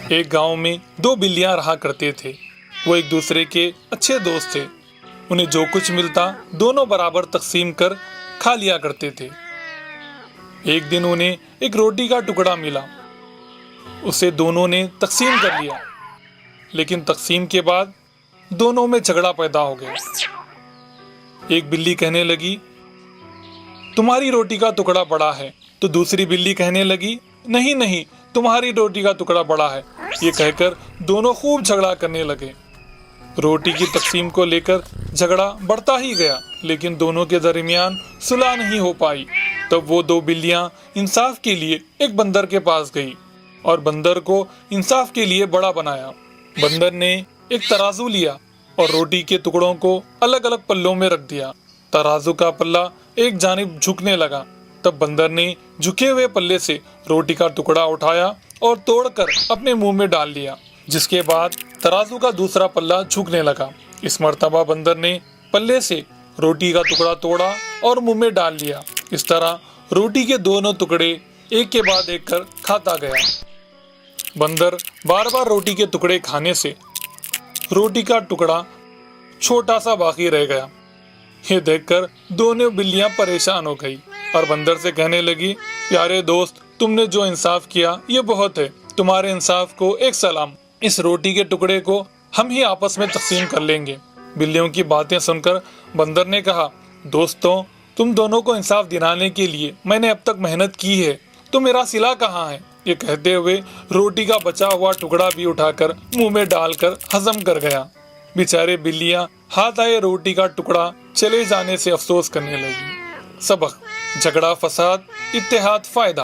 ایک گاؤں میں دو بلیاں رہا کرتے تھے۔ وہ ایک دوسرے کے اچھے دوست تھے۔ انہیں جو کچھ ملتا دونوں برابر تقسیم کر کھا لیا کرتے تھے۔ ایک دن انہیں ایک روٹی کا ٹکڑا ملا۔ اسے دونوں نے تقسیم کر لیا، لیکن تقسیم کے بعد دونوں میں جھگڑا پیدا ہو گیا۔ ایک بلی کہنے لگی، تمہاری روٹی کا ٹکڑا بڑا ہے، تو دوسری بلی کہنے لگی، نہیں نہیں، تمہاری روٹی کا ٹکڑا بڑا ہے۔ یہ کہہ کر دونوں خوب جھگڑا کرنے لگے۔ روٹی کی تقسیم کو لے کر جھگڑا بڑھتا ہی گیا، لیکن دونوں کے درمیان صلح نہیں ہو پائی۔ تب وہ دو بلیاں انصاف کے لیے ایک بندر کے پاس گئی اور بندر کو انصاف کے لیے بڑا بنایا۔ بندر نے ایک ترازو لیا اور روٹی کے ٹکڑوں کو الگ الگ پلوں میں رکھ دیا۔ ترازو کا پلہ ایک جانب جھکنے لگا۔ تب بندر نے جھکے ہوئے پلے سے روٹی کا ٹکڑا اٹھایا اور توڑ کر اپنے منہ میں ڈال لیا، جس کے بعد ترازو کا دوسرا پلہ جھکنے لگا۔ اس مرتبہ بندر نے پلے سے روٹی کا ٹکڑا توڑا اور منہ میں ڈال لیا۔ اس طرح روٹی کے دونوں ٹکڑے ایک کے بعد ایک کر کھاتا گیا۔ بندر بار بار روٹی کے ٹکڑے کھانے سے روٹی کا ٹکڑا چھوٹا سا باقی رہ گیا۔ یہ دیکھ کر دونوں بلیاں پریشان ہو گئی اور بندر سے کہنے لگی، پیارے دوست، تم نے جو انصاف کیا یہ بہت ہے، تمہارے انصاف کو ایک سلام۔ اس روٹی کے ٹکڑے کو ہم ہی آپس میں تقسیم کر لیں گے۔ بلیوں کی باتیں سن کر بندر نے کہا، دوستوں، تم دونوں کو انصاف دلانے کے لیے میں نے اب تک محنت کی ہے، تو میرا صلہ کہاں ہے؟ یہ کہتے ہوئے روٹی کا بچا ہوا ٹکڑا بھی اٹھا کر منہ میں ڈال کر ہضم کر گیا۔ بیچارے بلیاں ہاتھ آئے روٹی کا ٹکڑا چلے جانے سے افسوس کرنے لگی۔ سبق: جھگڑا فساد، اتحاد فائدہ۔